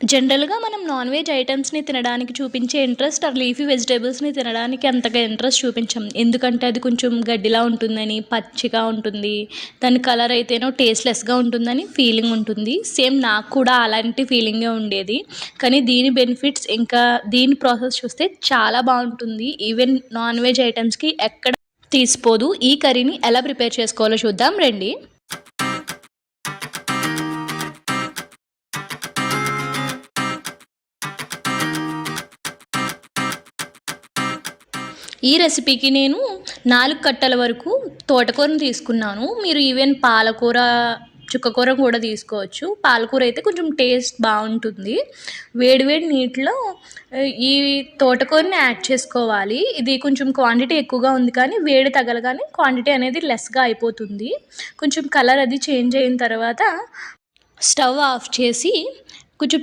జనరల్‌గా మనం non veg ఐటెమ్స్‌ని తినడానికి చూపించే ఇంట్రెస్ట్ లీఫీ వెజిటబుల్స్‌ని తినడానికి అంతగా ఇంట్రెస్ట్ చూపించం. ఎందుకంటే అది కొంచెం గడ్డిలా ఉంటుందని, పచ్చిగా ఉంటుంది. దాని కలర్ అయితేనో టేస్ట్‌లెస్‌గా ఉంటుందని ఫీలింగ్ ఉంటుంది. సేమ్ నాకు కూడా అలాంటి ఫీలింగే ఉండేది. కానీ దీని బెనిఫిట్స్ ఇంకా దీని ప్రాసెస్ చూస్తే చాలా బావుంటుంది. ఈవెన్ నాన్ వెజ్ ఐటెమ్స్‌కి ఎక్కడ తీసిపోదు. ఈ కర్రీని ఎలా ప్రిపేర్ చేసుకోవాలో చూద్దాం రండి. ఈ రెసిపీకి నేను 4 కట్టల వరకు తోటకూరను తీసుకున్నాను. మీరు ఈవెన్ పాలకూర, చుక్కకూర కూడా తీసుకోవచ్చు. పాలకూర అయితే కొంచెం టేస్ట్ బావుంటుంది. వేడి వేడి నీటిలో ఈ తోటకూరని యాడ్ చేసుకోవాలి. ఇది కొంచెం క్వాంటిటీ ఎక్కువగా ఉంది కానీ వేడి తగలగానే క్వాంటిటీ అనేది లెస్‌గా అయిపోతుంది. కొంచెం కలర్ అది చేంజ్ అయిన తర్వాత స్టవ్ ఆఫ్ చేసి కొంచెం